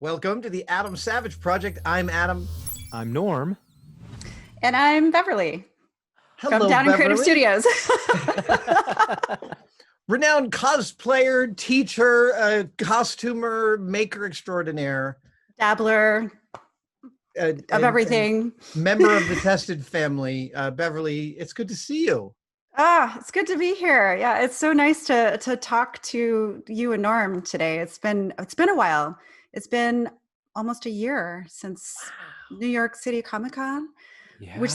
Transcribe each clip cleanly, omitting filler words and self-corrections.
Welcome to the Adam Savage Project. I'm Adam. I'm Norm. And I'm Beverly from Hello, Downen Creative Beverly. Studios. Renowned cosplayer, teacher, costumer, maker extraordinaire. Dabbler of everything. And member of the Tested family. Beverly, it's good to see you. It's good to be here. Yeah, it's so nice to talk to you and Norm today. It's been a while. It's been almost a year since New York City Comic Con, which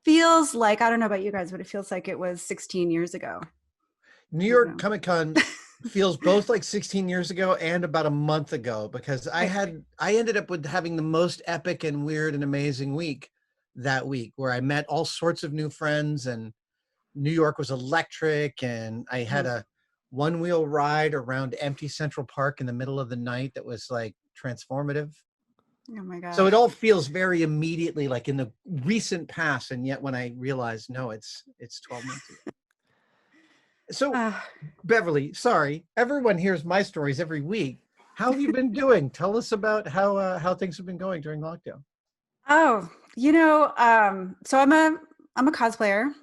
feels like, I don't know about you guys, but it feels like it was 16 years ago. New York Comic Con feels both like 16 years ago and about a month ago, because I ended up with having the most epic and weird and amazing week that week, where I met all sorts of new friends, and New York was electric, and I had a one-wheel ride around empty Central Park in the middle of the night that was like transformative. Oh my God. So it all feels very immediately like in the recent past, and yet when I realized, no, it's 12 months ago. So Beverly, sorry, everyone hears my stories every week. How have you been doing? Tell us about how things have been going during lockdown. Oh, so I'm a cosplayer.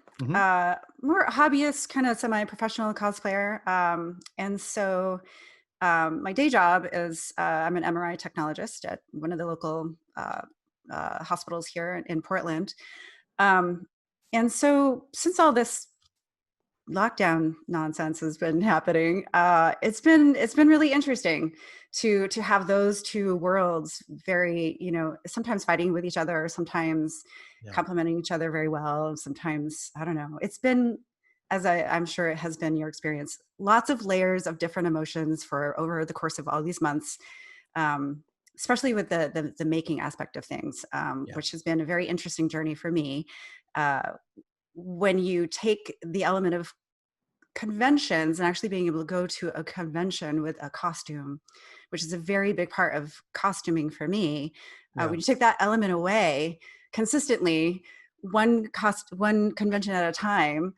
More hobbyist, kind of semi-professional cosplayer. And so my day job is I'm an MRI technologist at one of the local hospitals here in Portland. And so since all this lockdown nonsense has been happening, it's been really interesting to have those two worlds very, sometimes fighting with each other, sometimes complementing each other very well, sometimes, I don't know. It's been, as I'm sure it has been your experience, lots of layers of different emotions for over the course of all these months, especially with the making aspect of things, which has been a very interesting journey for me. When you take the element of conventions and actually being able to go to a convention with a costume, which is a very big part of costuming for me. When you take that element away consistently, one convention at a time,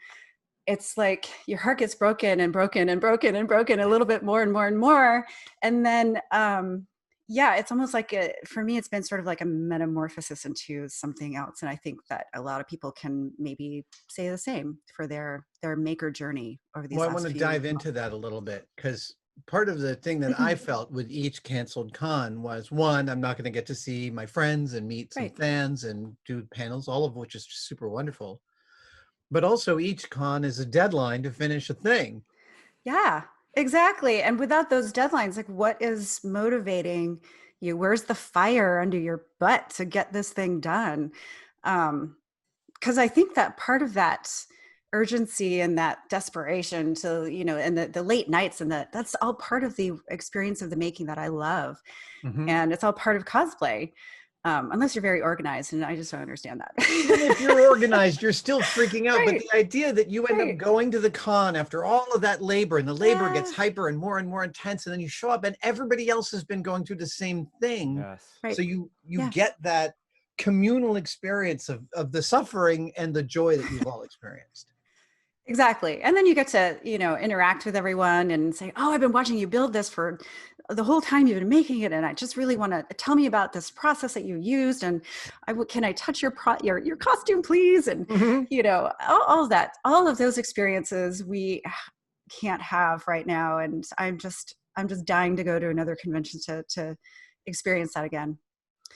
it's like your heart gets broken and broken and broken and broken a little bit more and more and more. And then, it's almost like for me, it's been sort of like a metamorphosis into something else. And I think that a lot of people can maybe say the same for their maker journey over these last few months. I want to dive into that a little bit, because part of the thing that I felt with each canceled con was, one, I'm not going to get to see my friends and meet some fans and do panels, all of which is super wonderful. But also each con is a deadline to finish a thing. Yeah, exactly. And without those deadlines, like, what is motivating you? Where's the fire under your butt to get this thing done? Because I think that part of that urgency and that desperation to, and the late nights and that's all part of the experience of the making that I love. And it's all part of cosplay. Unless you're very organized, and I just don't understand that. And if you're organized, you're still freaking out. But the idea that you end up going to the con after all of that labor, and the labor gets hyper and more intense, and then you show up and everybody else has been going through the same thing. So you get that communal experience of the suffering and the joy that you've all experienced. Exactly. And then you get to, interact with everyone and say, oh, I've been watching you build this for the whole time you've been making it. And I just really want to tell me about this process that you used. And can I touch your costume, please? And, all of that, all of those experiences we can't have right now. And I'm just dying to go to another convention to experience that again.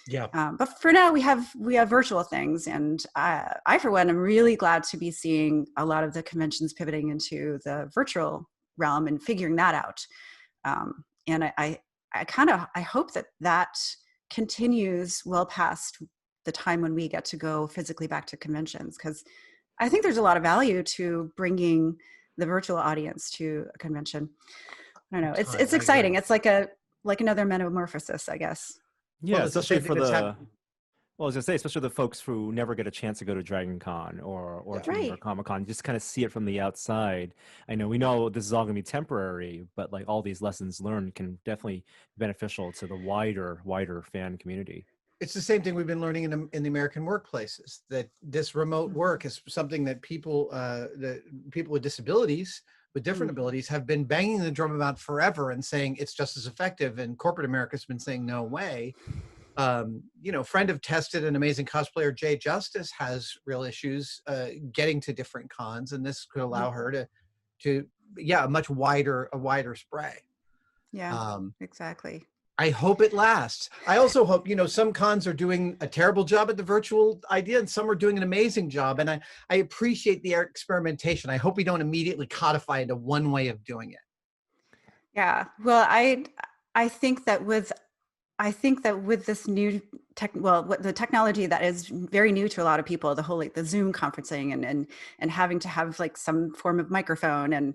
Yeah. But for now, we have virtual things, and I, for one, am really glad to be seeing a lot of the conventions pivoting into the virtual realm and figuring that out. And I hope that continues well past the time when we get to go physically back to conventions, because I think there's a lot of value to bringing the virtual audience to a convention. I don't know. It's exciting. It's like another metamorphosis, I guess. Yeah, especially for I was gonna say, especially the folks who never get a chance to go to Dragon Con or to New York Comic Con, just kind of see it from the outside. I know we know this is all gonna be temporary, but like all these lessons learned can definitely be beneficial to the wider fan community. It's the same thing we've been learning in the American workplaces, that this remote work is something that people with disabilities with different abilities have been banging the drum about forever and saying it's just as effective. And corporate America's been saying, no way. Friend of Tested and amazing cosplayer Jay Justice has real issues getting to different cons, and this could allow her to a much wider spray. Yeah, exactly. I hope it lasts. I also hope, some cons are doing a terrible job at the virtual idea and some are doing an amazing job. And I appreciate the experimentation. I hope we don't immediately codify into one way of doing it. Yeah. Well, I think that with this new the technology that is very new to a lot of people, the whole the Zoom conferencing and having to have some form of microphone and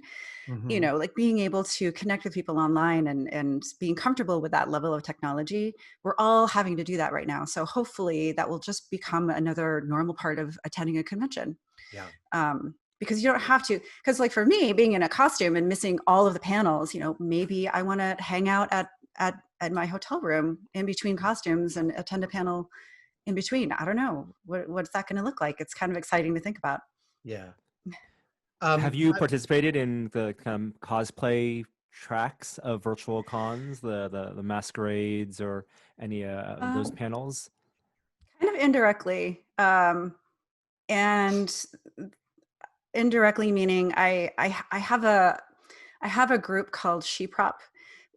being able to connect with people online and being comfortable with that level of technology, we're all having to do that right now. So hopefully that will just become another normal part of attending a convention. Yeah. Because you don't have to, because for me, being in a costume and missing all of the panels, maybe I want to hang out at my hotel room in between costumes and attend a panel in between. I don't know. What's that going to look like? It's kind of exciting to think about. Yeah. Have you participated in the cosplay tracks of virtual cons, the masquerades or any of those panels? Kind of indirectly. And indirectly meaning I have a group called Sheprop,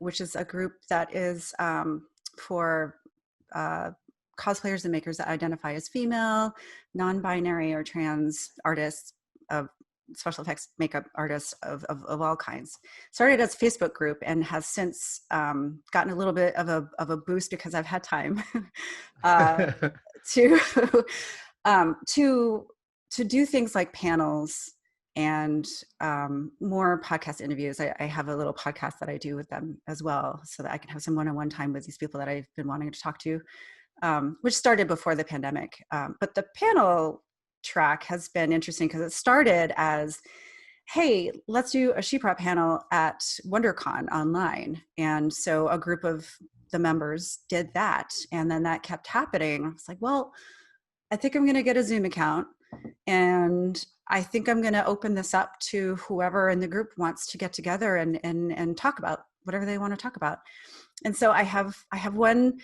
which is a group that is for cosplayers and makers that identify as female, non-binary, or trans artists, of special effects makeup artists of all kinds. Started as a Facebook group and has since gotten a little bit of a boost because I've had time to do things like panels and more podcast interviews. I have a little podcast that I do with them as well, so that I can have some one-on-one time with these people that I've been wanting to talk to, which started before the pandemic. But the panel track has been interesting because it started as, hey, let's do a Sheprop panel at WonderCon online. And so a group of the members did that. And then that kept happening. I was like, well, I think I'm going to get a Zoom account. And I think I'm going to open this up to whoever in the group wants to get together and talk about whatever they want to talk about. And so I have one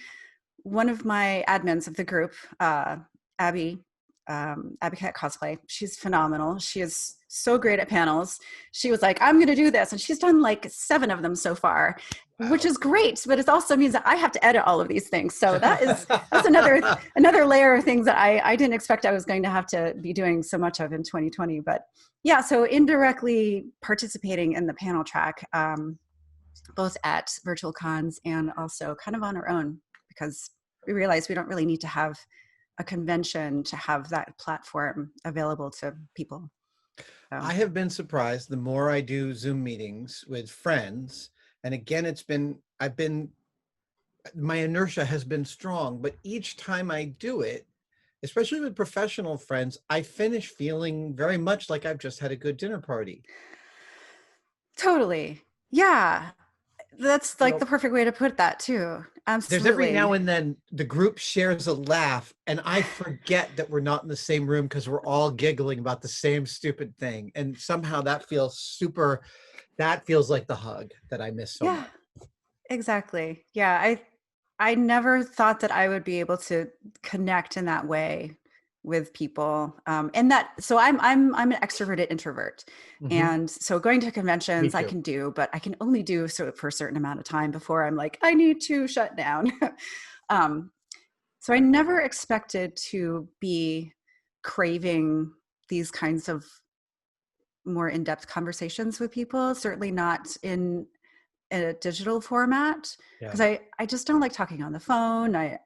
of my admins of the group, Abby Cat Cosplay. She's phenomenal. She is so great at panels. She was like, I'm going to do this. And she's done 7 of them so far, wow, which is great. But it also means that I have to edit all of these things. So that's another layer of things that I didn't expect I was going to have to be doing so much of in 2020. But yeah, so indirectly participating in the panel track, both at virtual cons and also kind of on our own, because we realize we don't really need to have a convention to have that platform available to people. I have been surprised the more I do Zoom meetings with friends. And again, my inertia has been strong, but each time I do it, especially with professional friends, I finish feeling very much like I've just had a good dinner party. Totally. Yeah. That's the perfect way to put that too. Absolutely. There's every now and then the group shares a laugh and I forget that we're not in the same room because we're all giggling about the same stupid thing. And somehow that feels like the hug that I miss so much. Exactly. Yeah. I never thought that I would be able to connect in that way with people. So I'm an extroverted introvert. Mm-hmm. And so going to conventions I can do, but I can only do so for a certain amount of time before I'm like, I need to shut down. So I never expected to be craving these kinds of more in-depth conversations with people, certainly not in a digital format, because I just don't like talking on the phone. I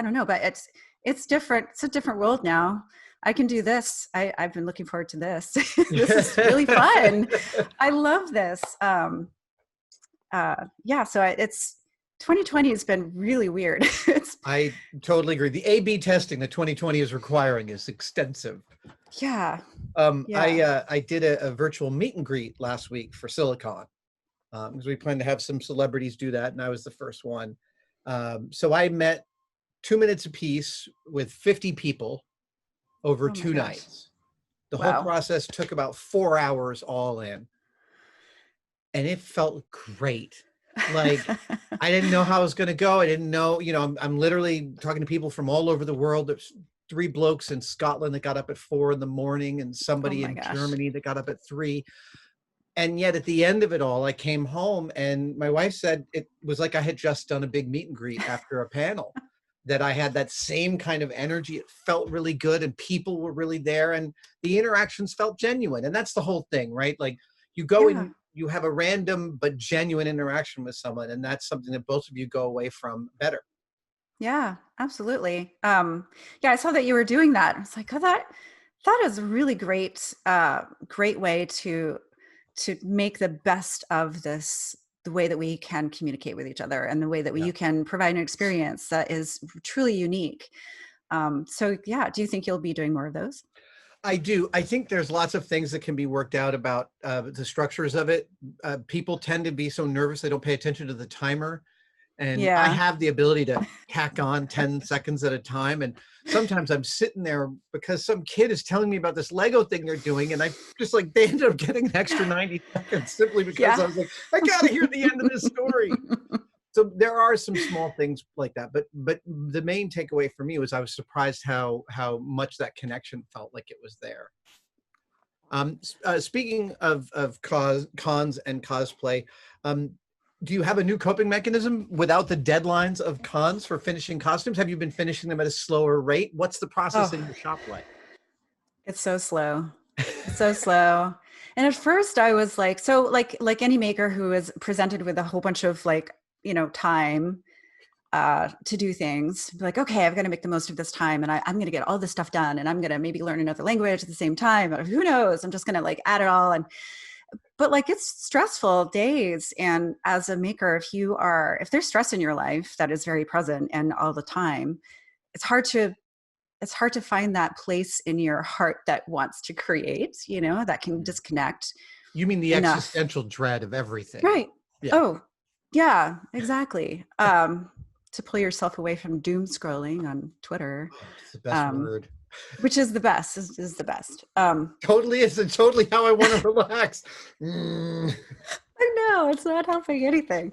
don't know, but it's different. It's a different world now. I can do this. I've been looking forward to this. This is really fun. I love this. So it's 2020 has been really weird. I totally agree. The A/B testing that 2020 is requiring is extensive. Yeah. I did a virtual meet and greet last week for Silicon, because we plan to have some celebrities do that, and I was the first one. So I met 2 minutes apiece with 50 people over 2 nights. The whole process took about 4 hours all in. and it felt great. Like, I didn't know how it was going to go. I didn't know, I'm literally talking to people from all over the world. There's 3 blokes in Scotland that got up at 4 a.m, and somebody in Germany that got up at 3. And yet at the end of it all, I came home and my wife said it was like I had just done a big meet and greet after a panel, that I had that same kind of energy. It felt really good and people were really there and the interactions felt genuine. And that's the whole thing, right? Like, you go and you have a random but genuine interaction with someone, and that's something that both of you go away from better. Yeah, absolutely. Yeah, I saw that you were doing that. I was like, oh, that is a really great way to make the best of this, the way that we can communicate with each other and the way that you can provide an experience that is truly unique. So yeah, do you think you'll be doing more of those? I do. I think there's lots of things that can be worked out about the structures of it. People tend to be so nervous they don't pay attention to the timer. And I have the ability to tack on 10 seconds at a time. And sometimes I'm sitting there because some kid is telling me about this Lego thing they're doing. And I just like, they ended up getting an extra 90 seconds simply because I was like, I got to hear the end of this story. So there are some small things like that. But the main takeaway for me was I was surprised how much that connection felt like it was there. Speaking of cons and cosplay, do you have a new coping mechanism without the deadlines of cons for finishing costumes? Have you been finishing them at a slower rate? What's the process in your shop like? It's so slow. It's so slow. And at first I was like, so like any maker who is presented with a whole bunch of time to do things, like, okay, I've got to make the most of this time and I'm going to get all this stuff done and I'm going to maybe learn another language at the same time. Or who knows? I'm just going to add it all. But it's stressful days. And as a maker, if there's stress in your life that is very present and all the time, it's hard to find that place in your heart that wants to create, that can disconnect. You mean the existential dread of everything. Right. Yeah. Oh, yeah, exactly. To pull yourself away from doom scrolling on Twitter. Oh, it's the best word. Which is the best, is the best. Totally is. It's totally how I want to relax. I know, it's not helping anything.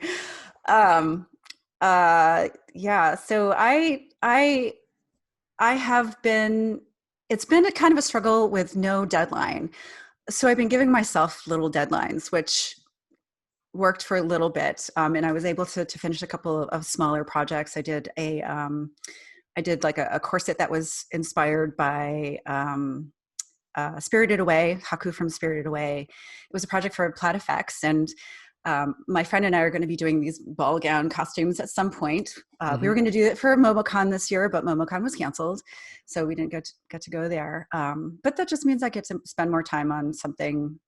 Yeah, so I have been, it's been a kind of a struggle with no deadline. So I've been giving myself little deadlines, which worked for a little bit. And I was able to finish a couple of smaller projects. I did a corset that was inspired by Spirited Away, Haku from Spirited Away. It was a project for Plaid Effects, and my friend and I are going to be doing these ball gown costumes at some point. We were going to do it for MomoCon this year, but MomoCon was canceled, so we didn't get to go there. But that just means I get to spend more time on something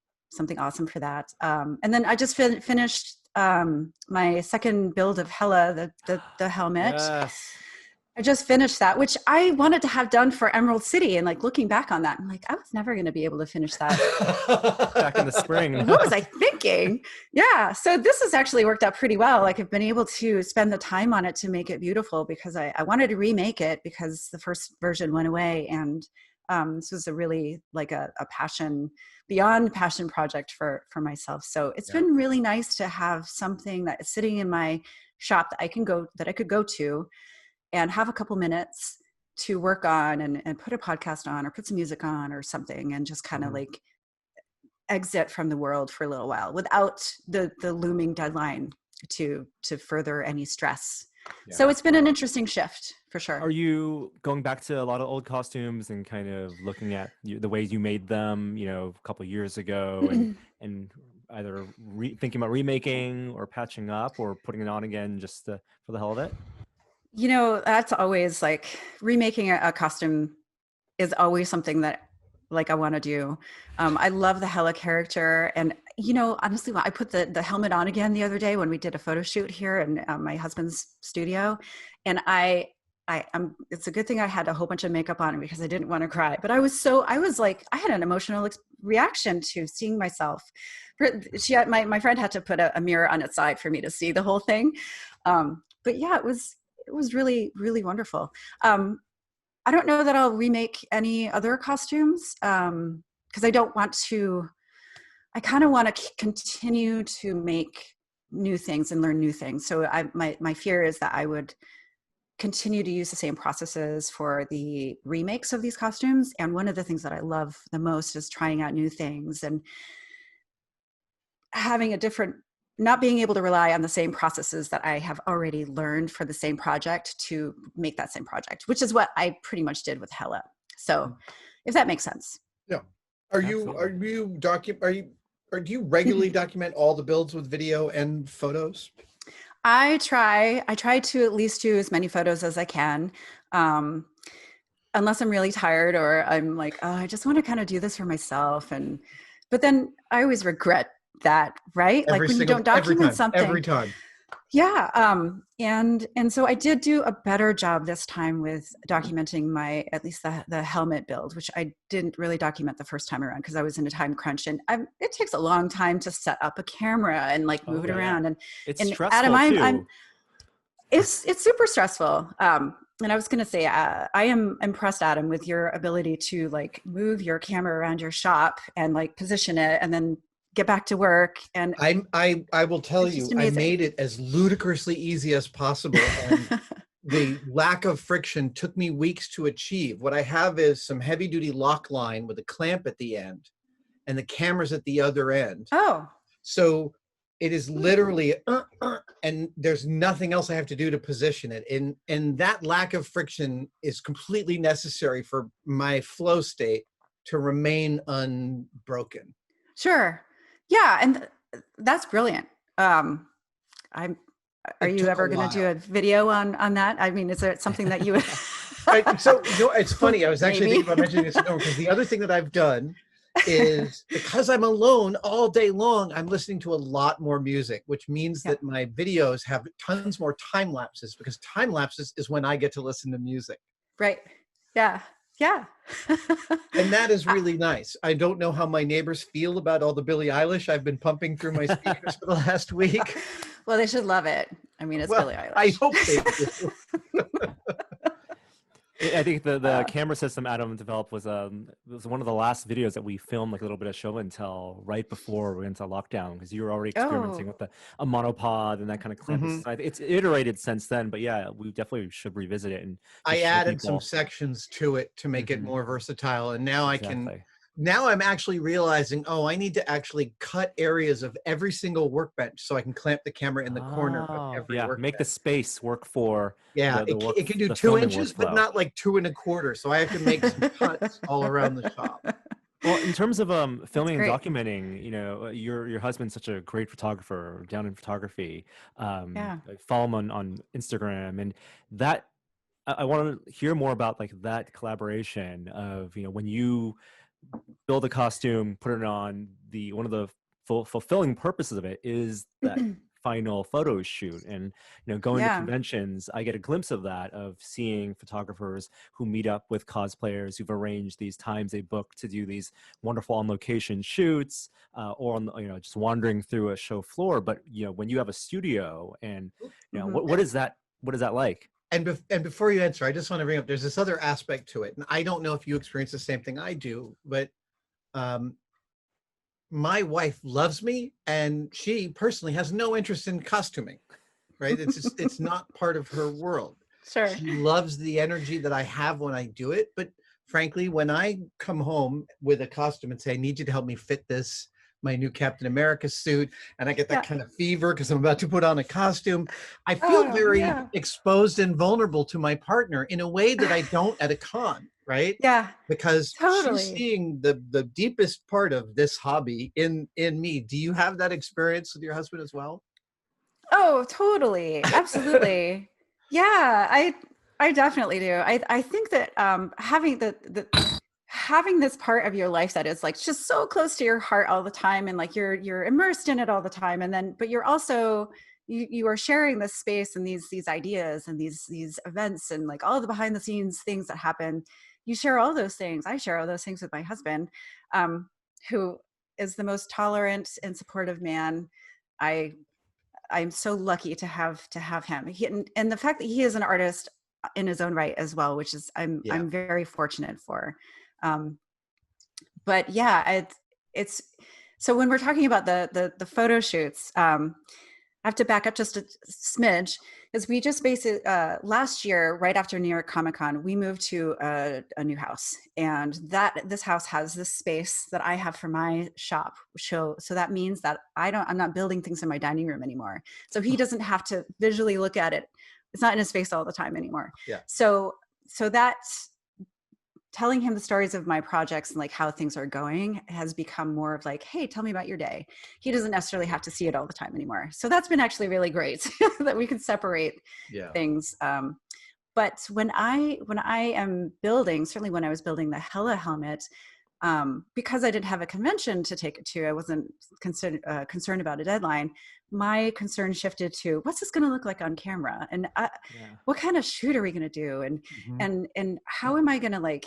awesome for that. And then I just finished my second build of Hela, the helmet. Yes. I just finished that, which I wanted to have done for Emerald City. And looking back on that, I'm like, I was never going to be able to finish that. Back in the spring. What was I thinking? Yeah. So this has actually worked out pretty well. I've been able to spend the time on it to make it beautiful because I wanted to remake it because the first version went away. And this was a really a passion, beyond passion project for myself. So it's been really nice to have something that is sitting in my shop that I could go to and have a couple minutes to work on and put a podcast on or put some music on or something and just kind of exit from the world for a little while without the looming deadline to further any stress. Yeah. So it's been an interesting shift for sure. Are you going back to a lot of old costumes and kind of looking at the ways you made them, a couple of years ago and either thinking about remaking or patching up or putting it on again just for the hell of it? That's always remaking a costume is always something that I want to do. I love the Hela character. And, honestly, I put the helmet on again the other day when we did a photo shoot here in my husband's studio. And it's a good thing I had a whole bunch of makeup on because I didn't want to cry, but I had an emotional reaction to seeing myself. My friend had to put a mirror on its side for me to see the whole thing. But yeah, it was really, really wonderful. I don't know that I'll remake any other costumes because I don't want to I kind of want to continue to make new things and learn new things. So my fear is that I would continue to use the same processes for the remakes of these costumes. And one of the things that I love the most is trying out new things and having a different, not being able to rely on the same processes that I have already learned for the same project to make that same project, which is what I pretty much did with Hella. So if that makes sense. Yeah. Do you regularly document all the builds with video and photos? I try to at least do as many photos as I can. Unless I'm really tired or I'm like, oh, I just want to kind of do this for myself. But then I always regret that, right? Like when you don't document something. Every time. Yeah. And so I did do a better job this time with documenting at least the helmet build, which I didn't really document the first time around because I was in a time crunch, and it takes a long time to set up a camera and like move it around. And it's stressful Adam, too. It's super stressful. And I was going to say, I am impressed, Adam, with your ability to like move your camera around your shop and like position it and then get back to work. And I will tell you, I made it as ludicrously easy as possible. And the lack of friction took me weeks to achieve. What I have is some heavy duty lock line with a clamp at the end and the camera's at the other end. Oh. So it is literally, and there's nothing else I have to do to position it. And that lack of friction is completely necessary for my flow state to remain unbroken. Sure. Yeah. And that's brilliant. Are you ever going to do a video on that? I mean, is there something that you would... So, it's funny. I was actually thinking about mentioning this because the other thing that I've done is because I'm alone all day long, I'm listening to a lot more music, which means that my videos have tons more time lapses, because time lapses is when I get to listen to music. Right. Yeah. Yeah. And that is really nice. I don't know how my neighbors feel about all the Billie Eilish I've been pumping through my speakers for the last week. Well, they should love it. I mean, it's Billie Eilish. I hope they do. I think the camera system Adam developed was one of the last videos that we filmed, like a little bit of show and tell right before we went into lockdown, because you were already experimenting with a monopod and that kind of clamp. It's iterated since then, but yeah, we definitely should revisit it. And I added some sections to it to make it more versatile, and now now I'm actually realizing, I need to actually cut areas of every single workbench so I can clamp the camera in the corner of every workbench. Make the space work for it can do 2 inches, but not like 2 1/4. So I have to make some cuts all around the shop. Well, in terms of filming and documenting, your husband's such a great photographer, down in photography. I follow him on Instagram, and that I want to hear more about like that collaboration of when you build a costume, put it on, one of the fulfilling purposes of it is that final photo shoot. And going to conventions, I get a glimpse of that, of seeing photographers who meet up with cosplayers who've arranged these times they book to do these wonderful on location shoots, or just wandering through a show floor. But when you have a studio, and what is that like? And before you answer, I just want to bring up, there's this other aspect to it. And I don't know if you experience the same thing I do, but my wife loves me, and she personally has no interest in costuming, right? It's not part of her world. Sure. She loves the energy that I have when I do it. But frankly, when I come home with a costume and say, I need you to help me fit my new Captain America suit, and I get that kind of fever because I'm about to put on a costume, I feel very exposed and vulnerable to my partner in a way that I don't at a con, right? Yeah. Because she's seeing the deepest part of this hobby in me. Do you have that experience with your husband as well? Oh, totally. Absolutely. Yeah, I definitely do. I think that having this part of your life that is like just so close to your heart all the time, and like you're immersed in it all the time, and then but you're also you are sharing this space and these ideas and these events and like all the behind the scenes things that happen. You share all those things. I share all those things with my husband, who is the most tolerant and supportive man. I'm so lucky to have him. And the fact that he is an artist in his own right as well, which is I'm very fortunate for. But yeah, it's So when we're talking about the photo shoots, I have to back up just a smidge, because we just basically last year, right after New York Comic Con, we moved to a new house, and this house has this space that I have for my shop show. So that means that I'm not building things in my dining room anymore. So he doesn't have to visually look at it. It's not in his face all the time anymore. Yeah. So that's telling him the stories of my projects and like how things are going has become more of like, hey, tell me about your day. He doesn't necessarily have to see it all the time anymore. So that's been actually really great that we can separate things. But when I am building, certainly when I was building the Hela helmet, because I didn't have a convention to take it to, I wasn't concerned about a deadline. My concern shifted to, what's this going to look like on camera, and what kind of shoot are we going to do, and how am I going to like,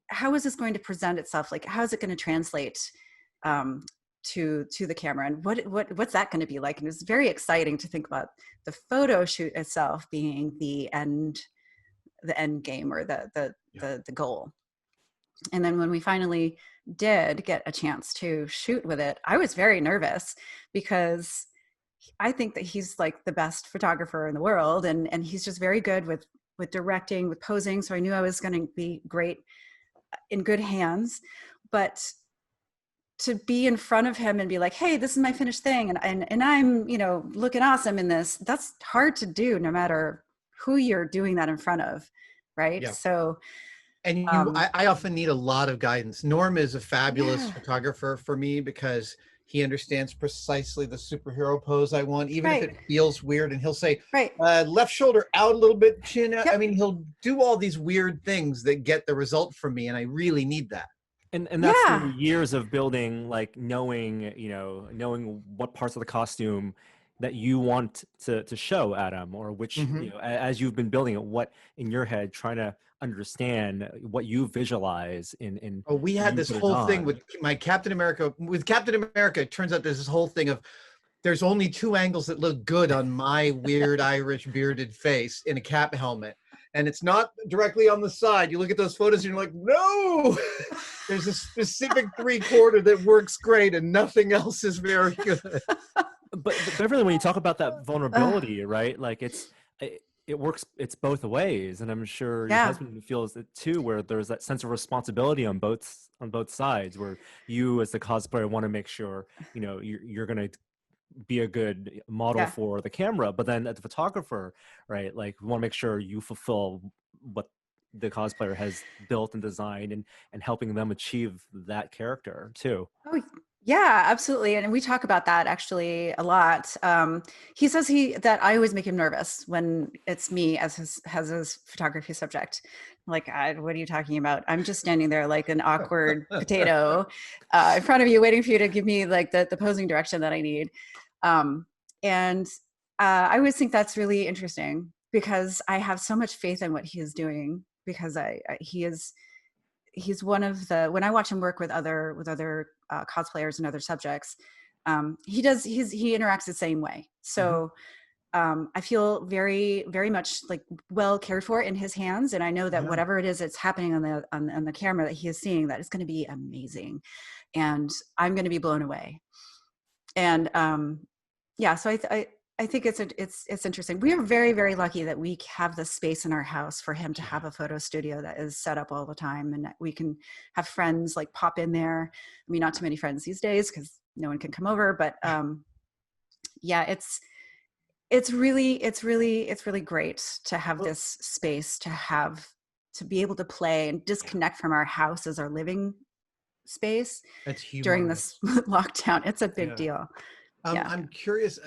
how is this going to present itself? Like, how is it going to translate to the camera, and what's that going to be like? And it's very exciting to think about the photo shoot itself being the end game, or the goal. And then when we finally did get a chance to shoot with it, I was very nervous, because I think that he's like the best photographer in the world. And he's just very good with directing, with posing. So I knew I was going to be great, in good hands. But to be in front of him and be like, hey, this is my finished thing, and I'm, looking awesome in this, that's hard to do no matter who you're doing that in front of. Right. Yeah. So, and I often need a lot of guidance. Norm is a fabulous photographer for me, because he understands precisely the superhero pose I want, even if it feels weird. And he'll say, left shoulder out a little bit, chin out. I mean, he'll do all these weird things that get the result from me. And I really need that. And that's through years of building, like knowing what parts of the costume that you want to show Adam, or which, as you've been building it, what in your head, trying to understand what you visualize in we had this whole thing with my Captain America. With Captain America, it turns out there's this whole thing of, there's only two angles that look good on my weird Irish bearded face in a cap helmet. And it's not directly on the side. You look at those photos and you're like, no, there's a specific 3/4 that works great and nothing else is very good. But Beverly, when you talk about that vulnerability, right? Like it works, it's both ways. And I'm sure your husband feels it too, where there's that sense of responsibility on both sides, where you as the cosplayer want to make sure, you're going to be a good model for the camera, but then as the photographer, right? Like, we want to make sure you fulfill what the cosplayer has built and designed, and helping them achieve that character too. Oh, yeah, absolutely. And we talk about that actually a lot. He says that I always make him nervous when it's me as his photography subject. Like, what are you talking about? I'm just standing there like an awkward potato in front of you, waiting for you to give me like the posing direction that I need. And I always think that's really interesting, because I have so much faith in what he is doing, because he's one of the, when I watch him work with other cosplayers and other subjects, he interacts the same way. So I feel very, very much like well cared for in his hands. And I know that whatever it is that's happening on the camera that he is seeing, that it's going to be amazing. And I'm going to be blown away. And so I think it's interesting. We are very, very lucky that we have the space in our house for him to have a photo studio that is set up all the time, and that we can have friends like pop in there. I mean, not too many friends these days because no one can come over, but it's really great to have this space, to be able to play and disconnect from our house as our living space during this lockdown. It's a big deal. I'm curious,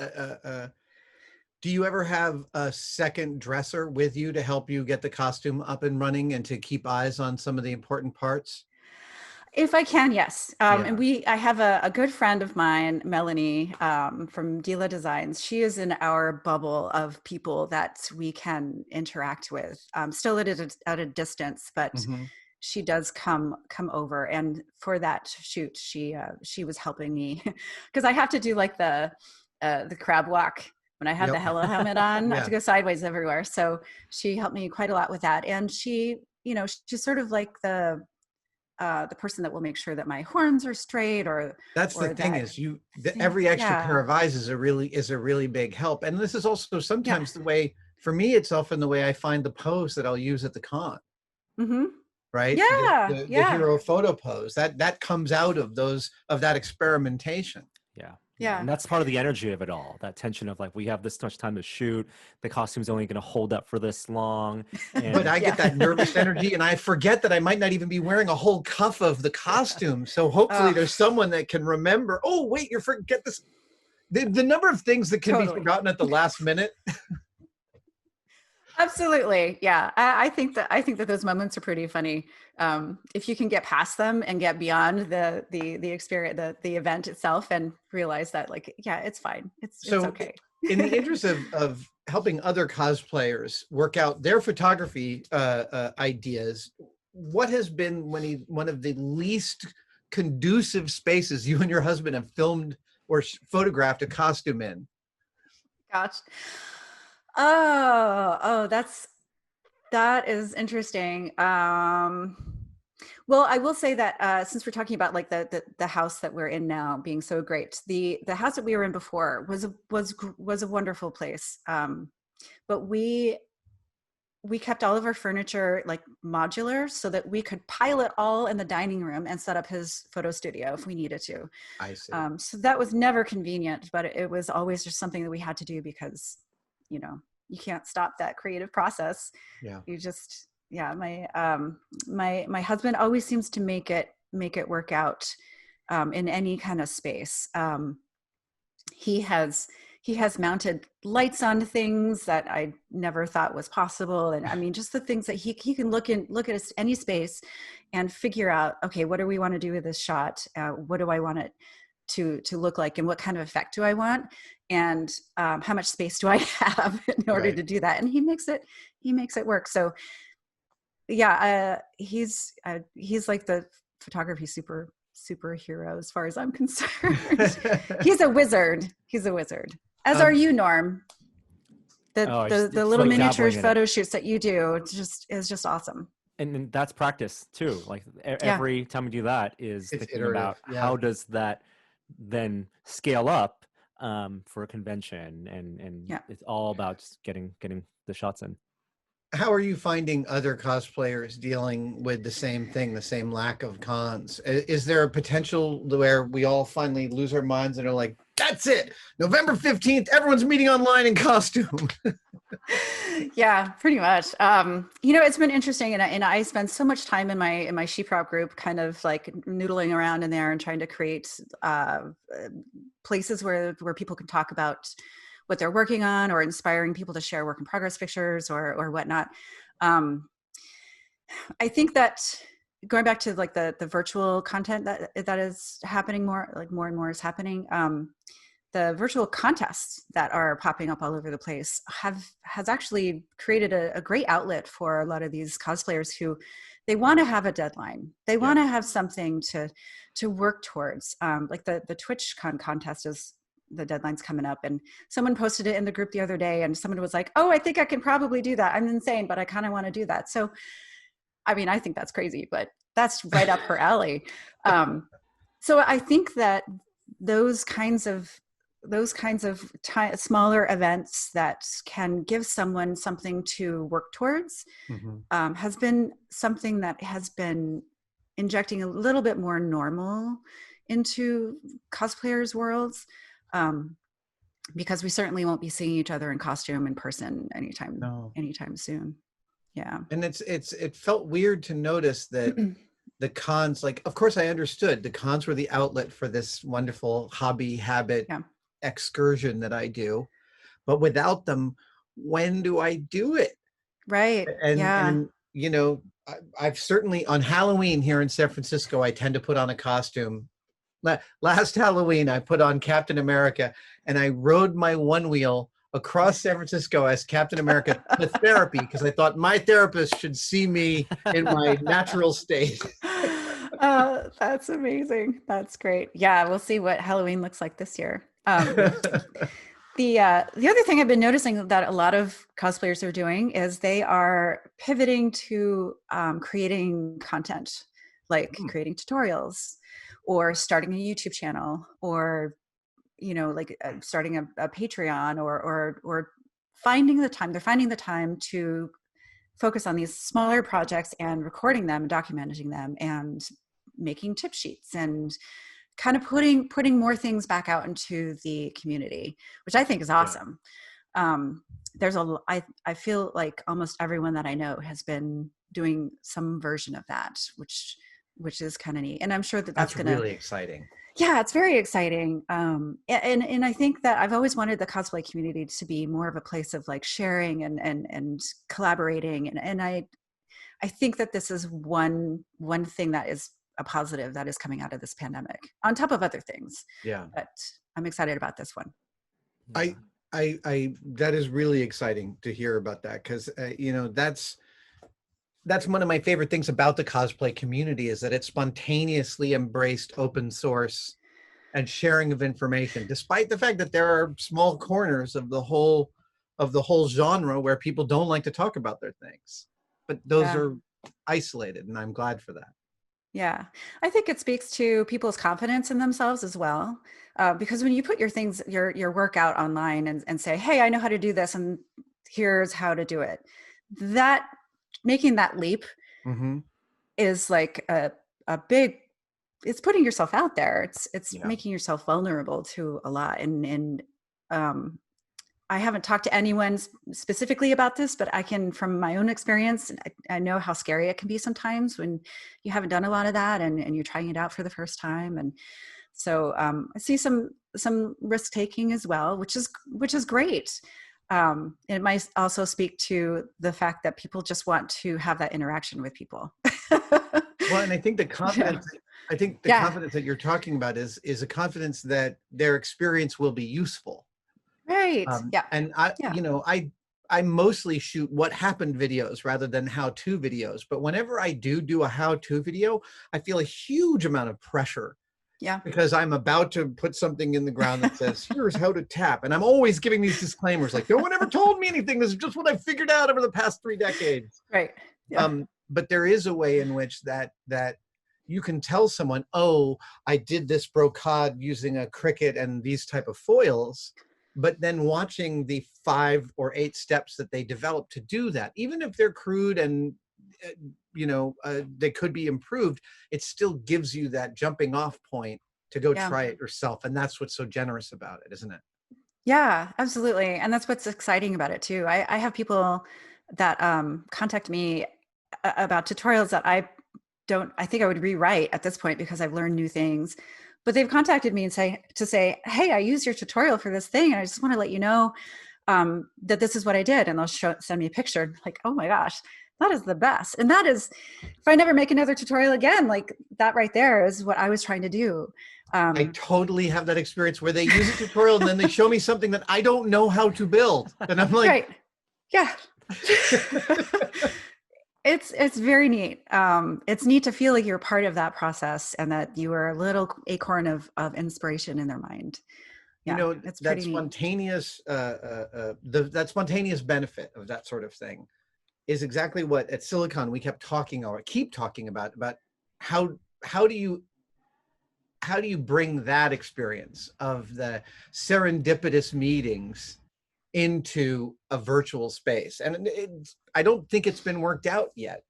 do you ever have a second dresser with you to help you get the costume up and running and to keep eyes on some of the important parts? If I can, yes. And I have a good friend of mine, Melanie, from Dila Designs. She is in our bubble of people that we can interact with, still at a distance, but she does come over. And for that shoot, she was helping me, because I have to do like the crab walk when I have the Hela helmet on. I have to go sideways everywhere. So she helped me quite a lot with that. And she's sort of like the the person that will make sure that my horns are straight, that's the thing is every extra pair of eyes is a really big help. And this is also sometimes the way, for me, it's often the way I find the pose that I'll use at the con. Mm-hmm. Right? The hero photo pose that comes out of that experimentation. Yeah. And that's part of the energy of it all. That tension of like, we have this much time to shoot. The costume's only going to hold up for this long. But I get that nervous energy, and I forget that I might not even be wearing a whole cuff of the costume. So hopefully there's someone that can remember, oh, wait, you forget this. The number of things that can be forgotten at the last minute. Absolutely. Yeah. I think that those moments are pretty funny. If you can get past them and get beyond the experience, the event itself, and realize that like, yeah, it's fine. It's okay. In the interest of helping other cosplayers work out their photography ideas, what has been one of the least conducive spaces you and your husband have filmed or photographed a costume in? Gosh. Oh, that is interesting. Well, I will say that since we're talking about like the house that we're in now being so great, the house that we were in before was a wonderful place. But we kept all of our furniture like modular so that we could pile it all in the dining room and set up his photo studio if we needed to. I see. So that was never convenient, but it was always just something that we had to do because, you know, you can't stop that creative process. Yeah. You just, my husband always seems to make it work out in any kind of space. He has mounted lights on things that I never thought was possible. And I mean, just the things that he can look at any space and figure out, okay, what do we want to do with this shot? What do I want it to look like, and what kind of effect do I want, and how much space do I have in order to do that? And he makes it work. So yeah, he's like the photography superhero as far as I'm concerned. He's a wizard, as are you, Norm. The little like miniature photo shoots that you do is just awesome. And that's practice too. Like every time we do that is thinking about how does that then scale up for a convention, and it's all about just getting the shots in. How are you finding other cosplayers dealing with the same thing, the same lack of cons? Is there a potential where we all finally lose our minds and are like, that's it, November 15th, everyone's meeting online in costume? Yeah, pretty much. You know, it's been interesting, and I spend so much time in my sheeprock group, kind of like noodling around in there and trying to create places where people can talk about what they're working on, or inspiring people to share work in progress pictures or whatnot. I think that going back to like the virtual content that is happening more and more is happening. The virtual contests that are popping up all over the place has actually created a great outlet for a lot of these cosplayers who they want to have a deadline. They want to have something to work towards. Like the TwitchCon contest is, the deadline's coming up, and someone posted it in the group the other day, and someone was like, oh, I think I can probably do that. I'm insane, but I kind of want to do that. So, I mean, I think that's crazy, but that's right up her alley. So I think that those kinds of smaller events that can give someone something to work towards has been something that has been injecting a little bit more normal into cosplayers' worlds. Because we certainly won't be seeing each other in costume in person anytime soon. Yeah. And it felt weird to notice that the cons, like, of course I understood the cons were the outlet for this wonderful hobby habit excursion that I do, but without them, when do I do it? Right. And you know, I've certainly on Halloween here in San Francisco, I tend to put on a costume. Last Halloween, I put on Captain America, and I rode my one wheel across San Francisco as Captain America to therapy, because I thought my therapist should see me in my natural state. That's amazing. That's great. Yeah, we'll see what Halloween looks like this year. The other thing I've been noticing that a lot of cosplayers are doing is they are pivoting to creating content like creating tutorials or starting a YouTube channel, or, you know, like starting a Patreon, or finding the time. They're finding the time to focus on these smaller projects and recording them, documenting them, and making tip sheets, and kind of putting more things back out into the community, which I think is awesome. There's I feel like almost everyone that I know has been doing some version of that, which is kind of neat. And I'm sure that's really exciting. Yeah, it's very exciting. And I think that I've always wanted the cosplay community to be more of a place of like sharing and collaborating. And I think that this is one thing that is a positive that is coming out of this pandemic, on top of other things. Yeah. But I'm excited about this one. I that is really exciting to hear about that, because you know, that's one of my favorite things about the cosplay community, is that it spontaneously embraced open source and sharing of information, despite the fact that there are small corners of the whole genre where people don't like to talk about their things, but those are isolated, and I'm glad for that. Yeah, I think it speaks to people's confidence in themselves as well. Because when you put your work out online and say, hey, I know how to do this, and here's how to do it, that making that leap is like a big, it's putting yourself out there. It's making yourself vulnerable to a lot. And I haven't talked to anyone specifically about this, but I can, from my own experience, I know how scary it can be sometimes when you haven't done a lot of that and you're trying it out for the first time. And so I see some risk taking as well, which is great. It might also speak to the fact that people just want to have that interaction with people. Well, and I think the confidence, confidence that you're talking about is a confidence that their experience will be useful. Right. And you know, I mostly shoot what happened videos rather than how-to videos. But whenever I do a how-to video, I feel a huge amount of pressure. Yeah. Because I'm about to put something in the ground that says, here's how to tap. And I'm always giving these disclaimers like, no one ever told me anything. This is just what I figured out over the past 3 decades. Right. Yeah. But there is a way in which that you can tell someone, oh, I did this brocade using a Cricut and these type of foils. But then watching the 5 or 8 steps that they develop to do that, even if they're crude and, you know, they could be improved, it still gives you that jumping off point to go try it yourself. And that's what's so generous about it, isn't it? Yeah, absolutely. And that's what's exciting about it too. I have people that contact me about tutorials that I think I would rewrite at this point because I've learned new things. But they've contacted me and say, hey, I used your tutorial for this thing, and I just want to let you know that this is what I did. And they'll send me a picture. Like, oh my gosh, that is the best. And that is, if I never make another tutorial again, like that right there is what I was trying to do. I totally have that experience where they use a tutorial and then they show me something that I don't know how to build. And I'm like, right. Yeah. It's very neat. It's neat to feel like you're part of that process and that you are a little acorn of inspiration in their mind. Yeah, you know, it's that spontaneous, that spontaneous benefit of that sort of thing is exactly what at Silicon we keep talking about how do you bring that experience of the serendipitous meetings into a virtual space. And I don't think it's been worked out yet,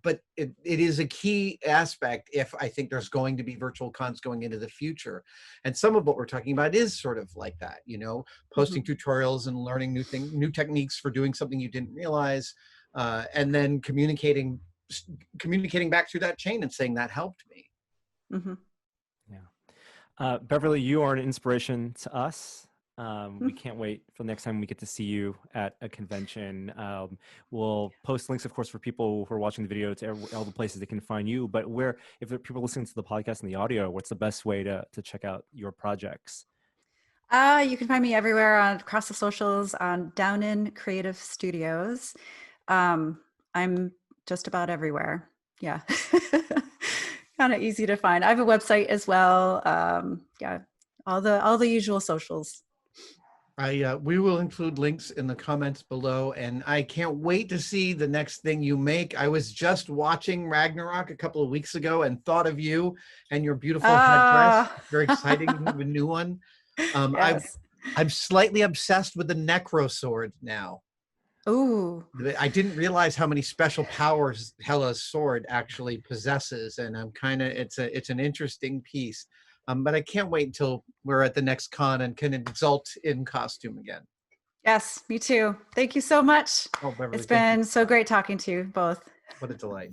but it is a key aspect if I think there's going to be virtual cons going into the future. And some of what we're talking about is sort of like that, you know, posting tutorials and learning new techniques for doing something you didn't realize, and then communicating back through that chain and saying that helped me. Yeah. Beverly, you are an inspiration to us. We can't wait for the next time we get to see you at a convention. We'll post links, of course, for people who are watching the video to all the places they can find you. But if people listening to the podcast and the audio, what's the best way to check out your projects? You can find me everywhere across the socials on Downen Creative Studios. I'm just about everywhere. Yeah. Kind of easy to find. I have a website as well. Yeah, all the usual socials. We will include links in the comments below, and I can't wait to see the next thing you make. I was just watching Ragnarok a couple of weeks ago and thought of you and your beautiful headdress. Very exciting to have a new one. Yes. I'm slightly obsessed with the necro sword now. Ooh. I didn't realize how many special powers Hela's sword actually possesses, and I'm kind of it's an interesting piece. But I can't wait until we're at the next con and can exult in costume again. Yes, me too. Thank you so much. Oh, Beverly, it's been so great talking to you both. What a delight.